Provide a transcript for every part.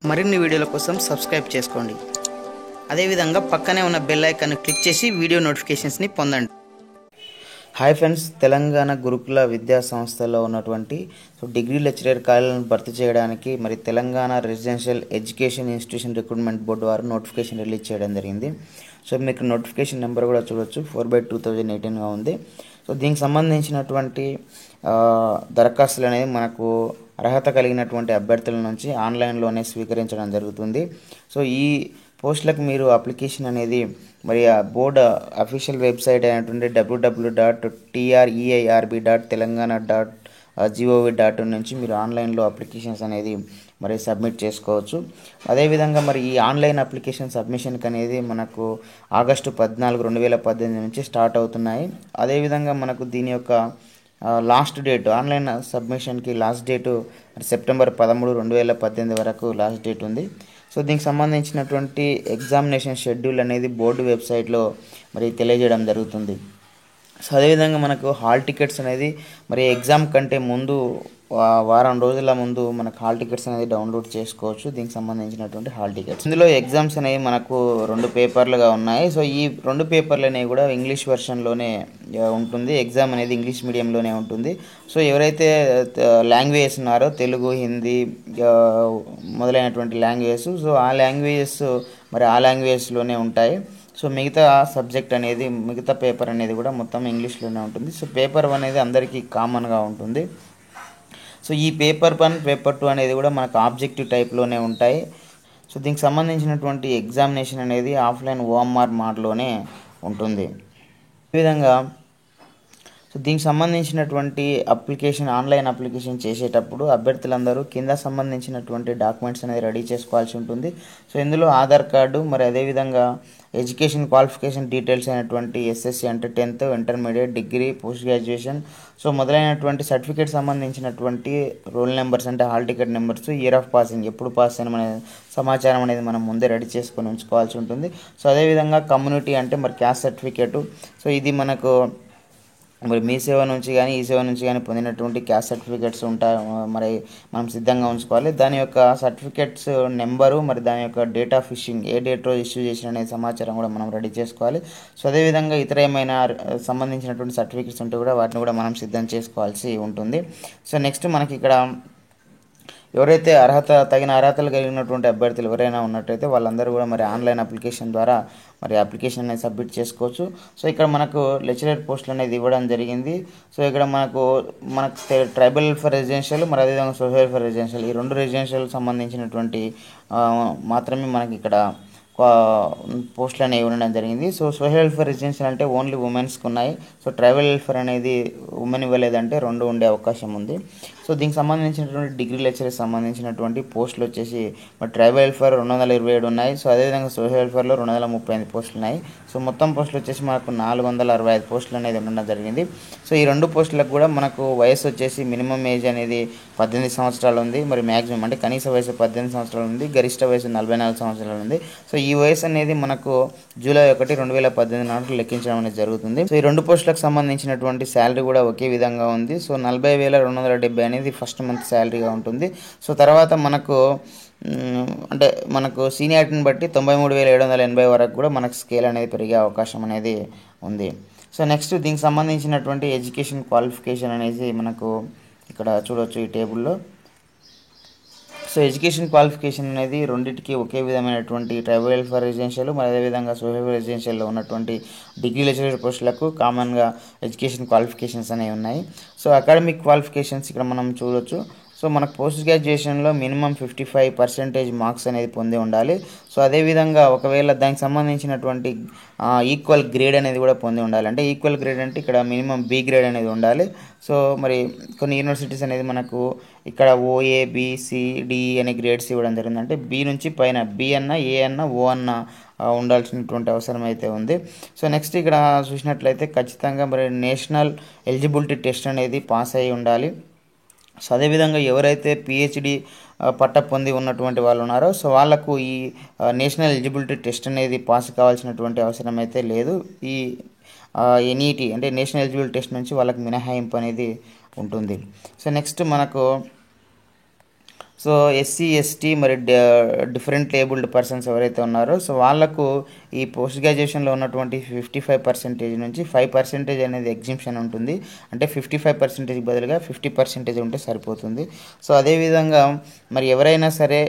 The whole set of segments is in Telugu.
మరిన్ని వీడియోల కోసం సబ్స్క్రైబ్ చేసుకోండి. అదేవిధంగా పక్కనే ఉన్న బెల్ ఐకాన్ క్లిక్ చేసి వీడియో నోటిఫికేషన్స్ని పొందండి. హాయ్ ఫ్రెండ్స్, తెలంగాణ గురుకుల విద్యా సంస్థలో ఉన్నటువంటి డిగ్రీ లెక్చరర్ ఖాళీలను భర్తీ చేయడానికి మరి Telangana residential education institution recruitment board వారు నోటిఫికేషన్ రిలీజ్ చేయడం జరిగింది. సో మీకు నోటిఫికేషన్ నెంబర్ కూడా చూడొచ్చు, 4/2018గా ఉంది. సో దీనికి సంబంధించినటువంటి దరఖాస్తులు అనేది మనకు అర్హత కలిగినటువంటి అభ్యర్థుల నుంచి ఆన్లైన్లోనే స్వీకరించడం జరుగుతుంది. సో ఈ పోస్టులకు మీరు అప్లికేషన్ అనేది మరి ఆ బోర్డు అఫీషియల్ వెబ్సైట్ అయినటువంటి www.treib.telangana.gov.in నుంచి మీరు ఆన్లైన్లో అప్లికేషన్స్ అనేది మరి సబ్మిట్ చేసుకోవచ్చు. అదేవిధంగా మరి ఈ ఆన్లైన్ అప్లికేషన్ సబ్మిషన్కి అనేది మనకు ఆగస్టు 14, 2018 నుంచి స్టార్ట్ అవుతున్నాయి. అదేవిధంగా మనకు దీని యొక్క లాస్ట్ డేట్ ఆన్లైన్ సబ్మిషన్కి లాస్ట్ డేటు సెప్టెంబర్ 13, 2018 వరకు లాస్ట్ డేట్ ఉంది. సో దీనికి సంబంధించినటువంటి ఎగ్జామినేషన్ షెడ్యూల్ అనేది బోర్డు వెబ్సైట్లో మరి తెలియజేయడం జరుగుతుంది. సో అదేవిధంగా మనకు హాల్ టికెట్స్ అనేది మరి ఎగ్జామ్ కంటే ముందు వారం రోజుల ముందు మనకు హాల్ టికెట్స్ అనేది డౌన్లోడ్ చేసుకోవచ్చు. దీనికి సంబంధించినటువంటి హాల్ టికెట్స్ ఇందులో ఎగ్జామ్స్ అనేవి మనకు 2 పేపర్లుగా ఉన్నాయి. సో ఈ 2 పేపర్లు అనేవి కూడా ఇంగ్లీష్ వెర్షన్లోనే ఉంటుంది. ఎగ్జామ్ అనేది ఇంగ్లీష్ మీడియంలోనే ఉంటుంది. సో ఎవరైతే లాంగ్వేజెస్ ఉన్నారో తెలుగు, హిందీ మొదలైనటువంటి లాంగ్వేజెస్, సో ఆ లాంగ్వేజెస్లోనే ఉంటాయి. సో మిగతా సబ్జెక్ట్ అనేది మిగతా పేపర్ అనేది కూడా మొత్తం ఇంగ్లీష్లోనే ఉంటుంది. సో పేపర్ 1 అనేది అందరికీ కామన్గా ఉంటుంది. సో ఈ పేపర్ 1, పేపర్ 2 అనేది కూడా మనకు ఆబ్జెక్టివ్ టైప్లోనే ఉంటాయి. సో దీనికి సంబంధించినటువంటి ఎగ్జామినేషన్ అనేది ఆఫ్లైన్ ఓఎంఆర్ మోడ్లోనే ఉంటుంది. ఈ విధంగా సో దీనికి సంబంధించినటువంటి ఆన్లైన్ అప్లికేషన్ చేసేటప్పుడు అభ్యర్థులందరూ కింద సంబంధించినటువంటి డాక్యుమెంట్స్ అనేది రెడీ చేసుకోవాల్సి ఉంటుంది. సో ఇందులో ఆధార్ కార్డు, మరి అదేవిధంగా ఎడ్యుకేషన్ క్వాలిఫికేషన్ డీటెయిల్స్ అయినటువంటి ఎస్ఎస్సి అంటే 10th, intermediate, degree, post graduation, so మొదలైనటువంటి సర్టిఫికేట్ సంబంధించినటువంటి రోల్ నెంబర్స్ అంటే hall ticket numbers, year of passing ఎప్పుడు పాస్ అయిన సమాచారం అనేది మనం ముందే రెడీ చేసుకొని ఉంచుకోవాల్సి ఉంటుంది. సో అదేవిధంగా కమ్యూనిటీ అంటే మరి క్యాస్ట్ సర్టిఫికేటు, సో ఇది మనకు మరి మీ సేవ నుంచి కానీ ఈ సేవ నుంచి కానీ పొందినటువంటి క్యాస్ట్ సర్టిఫికేట్స్ ఉంటాయి, మరి మనం సిద్ధంగా ఉంచుకోవాలి. దాని యొక్క సర్టిఫికేట్స్ నెంబరు, మరి దాని యొక్క డేట్ ఆఫ్ ఇష్యూయింగ్ ఏ డేట్లో ఇష్యూ చేసిన అనే సమాచారం కూడా మనం రెడీ చేసుకోవాలి. సో అదేవిధంగా ఇతర ఏమైనా సంబంధించినటువంటి సర్టిఫికేట్స్ ఉంటే కూడా వాటిని కూడా మనం సిద్ధం చేసుకోవాల్సి ఉంటుంది. సో నెక్స్ట్ మనకి ఇక్కడ ఎవరైతే తగిన అర్హతలు కలిగినటువంటి అభ్యర్థులు ఎవరైనా ఉన్నట్టయితే వాళ్ళందరూ కూడా మరి ఆన్లైన్ అప్లికేషన్ ద్వారా మరి అప్లికేషన్ అనేది సబ్మిట్ చేసుకోవచ్చు. సో ఇక్కడ మనకు లెక్చరర్ పోస్టులు అనేది ఇవ్వడం జరిగింది. సో ఇక్కడ మనకు ట్రైబల్ వెల్ఫేర్ రెసిడెన్షియల్, మరి అదేవిధంగా సోషల్ వెల్ఫేర్ రెసిడెన్షియల్, ఈ 2 రెసిడెన్షియల్ సంబంధించినటువంటి మాత్రమే మనకి ఇక్కడ పోస్టులు అనేవి ఉండడం జరిగింది. సో సోషల్ వెల్ఫేర్ రెసిడెన్షియల్ అంటే ఓన్లీ ఉమెన్స్కి ఉన్నాయి. సో ట్రైబల్ వెల్ఫేర్ అనేది ఉమెన్ ఇవ్వలేదంటే 2 ఉండే అవకాశం ఉంది. సో దీనికి సంబంధించినటువంటి డిగ్రీ లెక్చర్కి సంబంధించినటువంటి పోస్టులు వచ్చేసి మరి ట్రైబల్ వెల్ఫేర్ 227 ఉన్నాయి. సో అదేవిధంగా సోషల్ వెల్ఫేర్లో 235 పోస్టులు ఉన్నాయి. సో మొత్తం పోస్టులు వచ్చేసి మనకు 465 పోస్టులు అనేది ఉండడం జరిగింది. సో ఈ 2 పోస్టులకు కూడా మనకు వయసు వచ్చేసి మినిమం ఏజ్ అనేది 18 సంవత్సరాలు ఉంది. మరి మ్యాక్సిమం అంటే కనీస వయసు 18 సంవత్సరాలు ఉంది, గరిష్ట వయసు 44 సంవత్సరాలు ఉంది. సో ఈ వయసు అనేది మనకు జూలై 1, 2018 నాటికి లెక్కించడం అనేది జరుగుతుంది. సో ఈ 2 పోస్టులకు సంబంధించినటువంటి శాలరీ కూడా ఒకే విధంగా ఉంది. సో 40,270 అనేది ఫస్ట్ మంత్ శాలరీగా ఉంటుంది. సో తర్వాత మనకు సీనియారిటీని బట్టి 93,780 వరకు కూడా మనకు స్కేల్ అనేది పెరిగే అవకాశం అనేది ఉంది. సో నెక్స్ట్ దీనికి సంబంధించినటువంటి ఎడ్యుకేషన్ క్వాలిఫికేషన్ అనేది మనకు ఇక్కడ చూడవచ్చు ఈ టేబుల్లో. సో ఎడ్యుకేషన్ క్వాలిఫికేషన్ అనేది రెండింటికి ఒకే విధమైనటువంటి ట్రైబల్ వెల్ఫేర్ రెసిడెన్షియల్, మరి అదేవిధంగా సోషల్ వెల్ఫేర్ రెసిడెన్షియల్లో ఉన్నటువంటి డిగ్రీ లెక్చరర్ పోస్టులకు కామన్గా ఎడ్యుకేషన్ క్వాలిఫికేషన్స్ అనేవి ఉన్నాయి. సో అకాడమిక్ క్వాలిఫికేషన్స్ ఇక్కడ మనం చూడవచ్చు. సో మనకు పోస్ట్ గ్రాడ్యుయేషన్లో మినిమం 55% మార్క్స్ అనేది పొంది ఉండాలి. సో అదేవిధంగా ఒకవేళ దానికి సంబంధించినటువంటి ఈక్వల్ గ్రేడ్ అనేది కూడా పొంది ఉండాలి. అంటే ఈక్వల్ గ్రేడ్ అంటే ఇక్కడ మినిమం బి గ్రేడ్ అనేది ఉండాలి. సో మరి కొన్ని యూనివర్సిటీస్ అనేది మనకు ఇక్కడ ఓఏ, బి, సి, డి అనే గ్రేడ్స్ ఇవ్వడం జరిగింది. అంటే బి నుంచి పైన బి అన్న, ఏ అన్న, ఓ అన్న ఉండాల్సినటువంటి అవసరం అయితే ఉంది. సో నెక్స్ట్ ఇక్కడ చూసినట్లయితే ఖచ్చితంగా మరి నేషనల్ ఎలిజిబిలిటీ టెస్ట్ అనేది పాస్ అయి ఉండాలి. సో అదేవిధంగా ఎవరైతే పిహెచ్డి పట్ట పొంది ఉన్నటువంటి వాళ్ళు ఉన్నారో సో వాళ్లకు ఈ నేషనల్ ఎలిజిబిలిటీ టెస్ట్ అనేది పాస్ కావాల్సినటువంటి అవసరం అయితే లేదు. ఈ ఎన్ఈటి అంటే నేషనల్ ఎలిజిబిలిటీ టెస్ట్ నుంచి వాళ్ళకి మినహాయింపు అనేది ఉంటుంది. సో నెక్స్ట్ మనకు సో ఎస్సీ ఎస్టీ మరి డిఫరెంట్ ఏబుల్డ్ పర్సన్స్ ఎవరైతే ఉన్నారో సో వాళ్ళకు ఈ పోస్ట్ గ్రాడ్యుయేషన్లో ఉన్నటువంటి 55% నుంచి 5% అనేది ఎగ్జింప్షన్ ఉంటుంది. అంటే 55% బదులుగా 50% ఉంటే సరిపోతుంది. సో అదేవిధంగా మరి ఎవరైనా సరే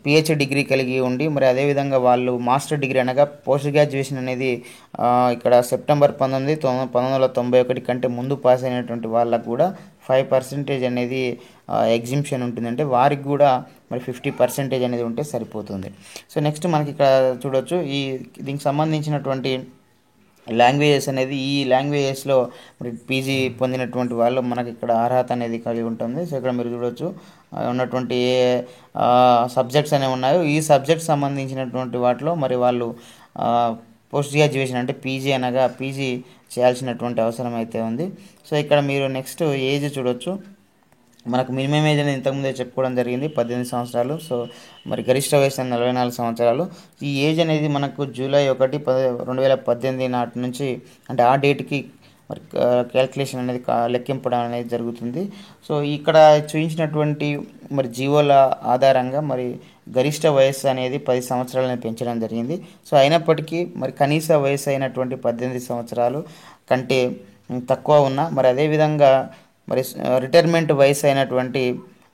పిహెచ్డి డిగ్రీ కలిగి ఉండి మరి అదేవిధంగా వాళ్ళు మాస్టర్ డిగ్రీ అనగా పోస్ట్ గ్రాడ్యుయేషన్ అనేది ఇక్కడ సెప్టెంబర్ 1991 కంటే ముందు పాస్ అయినటువంటి వాళ్ళకు కూడా 5% అనేది ఎగ్జింప్షన్ ఉంటుంది. అంటే వారికి కూడా మరి 50% అనేది ఉంటే సరిపోతుంది. సో నెక్స్ట్ మనకి ఇక్కడ చూడొచ్చు దీనికి సంబంధించినటువంటి లాంగ్వేజెస్ అనేది ఈ లాంగ్వేజెస్లో మరి పీజీ పొందినటువంటి వాళ్ళు మనకి ఇక్కడ అర్హత అనేది కలిగి ఉంటుంది. సో ఇక్కడ మీరు చూడొచ్చు ఉన్నటువంటి ఏ సబ్జెక్ట్స్ అనేవి ఉన్నాయో ఈ సబ్జెక్ట్స్ సంబంధించినటువంటి వాటిలో మరి వాళ్ళు పోస్ట్ గ్రాడ్యుయేషన్ అంటే పీజీ చేయాల్సినటువంటి అవసరం అయితే ఉంది. సో ఇక్కడ మీరు నెక్స్ట్ ఏజ్ చూడొచ్చు. మనకు మినిమం ఏజ్ అనేది ఇంతకుముందే చెప్పుకోవడం జరిగింది 18 సంవత్సరాలు. సో మరి గరిష్ట వయసు 44 సంవత్సరాలు. ఈ ఏజ్ అనేది మనకు జూలై 1, 2018 నాటి నుంచి అంటే ఆ డేట్కి మరి క్యాల్కులేషన్ అనేది లెక్కింపడం అనేది జరుగుతుంది. సో ఇక్కడ చూపించినటువంటి మరి జీవోల ఆధారంగా మరి గరిష్ట వయస్సు అనేది 10 సంవత్సరాలని పెంచడం జరిగింది. సో అయినప్పటికీ మరి కనీస వయసు అయినటువంటి 18 సంవత్సరాలు కంటే తక్కువ ఉన్నా మరి అదేవిధంగా మరి రిటైర్మెంట్ వయసు అయినటువంటి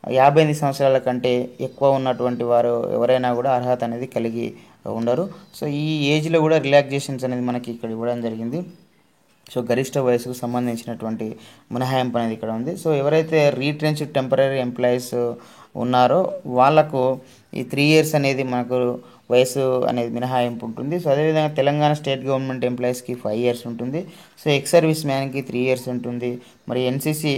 58 సంవత్సరాల కంటే ఎక్కువ ఉన్నటువంటి వారు ఎవరైనా కూడా అర్హత అనేది కలిగి ఉండరు. సో ఈ ఏజ్లో కూడా రిలాక్సేషన్స్ అనేది మనకి ఇక్కడ ఇవ్వడం జరిగింది. సో గరిష్ట వయసుకు సంబంధించినటువంటి మినహాయింపు అనేది ఇక్కడ ఉంది. సో ఎవరైతే రీట్రెంచ్డ్ టెంపరరీ ఎంప్లాయీస్ ఉన్నారో వాళ్ళకు ఈ 3 years అనేది మనకు వయసు అనేది మినహాయింపు ఉంటుంది. సో అదేవిధంగా తెలంగాణ స్టేట్ గవర్నమెంట్ ఎంప్లాయీస్కి 5 years ఉంటుంది. సో ఎక్స్ సర్వీస్ మ్యాన్కి 3 years ఉంటుంది. మరి ఎన్సీసీ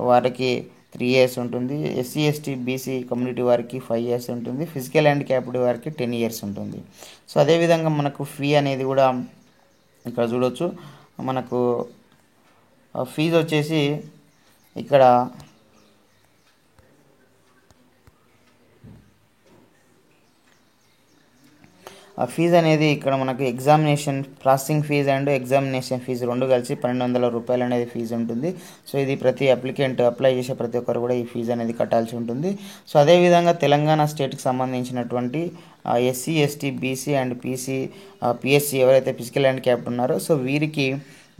వారికి 3 years ఉంటుంది. ఎస్సీ ఎస్టీ బీసీ కమ్యూనిటీ వారికి 5 years ఉంటుంది. ఫిజికల్ హ్యాండిక్యాప్డ్ వారికి 10 years ఉంటుంది. సో అదేవిధంగా మనకు ఫీ అనేది కూడా ఇక్కడ చూడవచ్చు. మనకు ఫీజు వచ్చేసి ఇక్కడ ఫీజు అనేది ఇక్కడ మనకు examination processing fees and examination fees 2 కలిసి 1200 రూపాయలు అనేది ఫీజు ఉంటుంది. సో ఇది ప్రతి అప్లికెంట్ అప్లై చేసే ప్రతి ఒక్కరు కూడా ఈ ఫీజు అనేది కట్టాల్సి ఉంటుంది. సో అదేవిధంగా తెలంగాణ స్టేట్కి సంబంధించినటువంటి SC ST BC and PSC ఎవరైతే ఫిజికల్ హ్యాండిక్యాప్డ్ ఉన్నారో సో వీరికి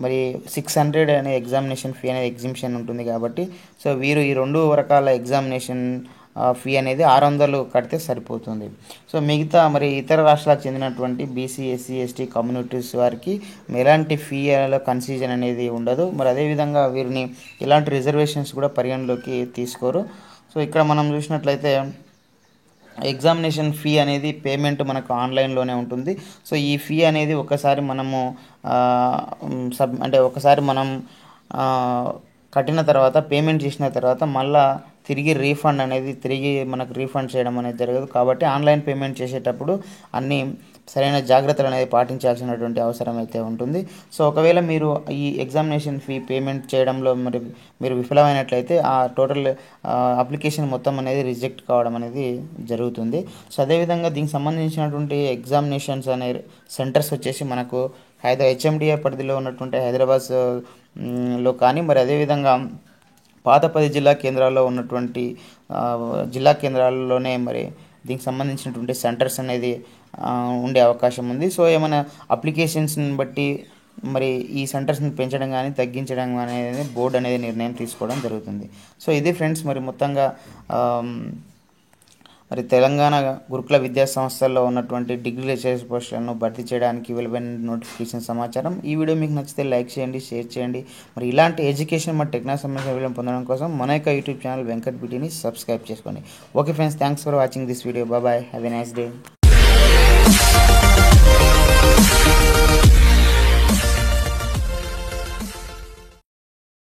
మరి 600 అనే ఎగ్జామినేషన్ ఫీ అనేది ఎగ్జింప్షన్ ఉంటుంది కాబట్టి సో వీరు ఈ 2 రకాల ఎగ్జామినేషన్ ఫీ అనేది 600 కడితే సరిపోతుంది. సో మిగతా మరి ఇతర రాష్ట్రాలకు చెందినటువంటి బీసీ ఎస్సీ ఎస్టీ కమ్యూనిటీస్ వారికి ఎలాంటి ఫీలో కన్సీజన్ అనేది ఉండదు. మరి అదేవిధంగా వీరిని ఎలాంటి రిజర్వేషన్స్ కూడా పరిగణలోకి తీసుకోరు. సో ఇక్కడ మనం చూసినట్లయితే ఎగ్జామినేషన్ ఫీ అనేది పేమెంట్ మనకు ఆన్లైన్లోనే ఉంటుంది. సో ఈ ఫీ అనేది ఒకసారి మనము ఒకసారి మనం కట్టిన తర్వాత పేమెంట్ చేసిన తర్వాత మళ్ళీ తిరిగి మనకు రీఫండ్ చేయడం అనేది జరగదు. కాబట్టి ఆన్లైన్ పేమెంట్ చేసేటప్పుడు అన్నీ సరైన జాగ్రత్తలు అనేది పాటించాల్సినటువంటి అవసరం అయితే ఉంటుంది. సో ఒకవేళ మీరు ఈ ఎగ్జామినేషన్ ఫీ పేమెంట్ చేయడంలో మీరు విఫలమైనట్లయితే ఆ టోటల్ అప్లికేషన్ మొత్తం అనేది రిజెక్ట్ కావడం అనేది జరుగుతుంది. సో అదేవిధంగా దీనికి సంబంధించినటువంటి ఎగ్జామినేషన్స్ అనే సెంటర్స్ వచ్చేసి మనకు హెచ్ఎండిఏ పరిధిలో ఉన్నటువంటి హైదరాబాద్లో కానీ మరి అదేవిధంగా పాత 10 జిల్లా కేంద్రాల్లో ఉన్నటువంటి జిల్లా కేంద్రాల్లోనే మరి దీనికి సంబంధించినటువంటి సెంటర్స్ అనేది ఉండే అవకాశం ఉంది. సో ఏమైనా అప్లికేషన్స్ని బట్టి మరి ఈ సెంటర్స్ని పెంచడం కానీ తగ్గించడం అనేది బోర్డు అనేది నిర్ణయం తీసుకోవడం జరుగుతుంది. సో ఇది ఫ్రెండ్స్ మరి మొత్తంగా మరి తెలంగాణ గురుకుల విద్యా సంస్థల్లో ఉన్నటువంటి డిగ్రీ లెక్చరర్స్ పోస్టులను భర్తీ చేయడానికి వెలువడిన నోటిఫికేషన్ సమాచారం. ఈ వీడియో మీకు నచ్చితే లైక్ చేయండి, షేర్ చేయండి. మరి ఇలాంటి ఎడ్యుకేషన్ మరి టెక్నాలజీ సంబంధించిన పొందడం కోసం మన యొక్క యూట్యూబ్ ఛానల్ వెంకట్ బీటీని సబ్స్క్రైబ్ చేసుకోండి. Okay friends, thanks for watching this video. Bye, have a nice day.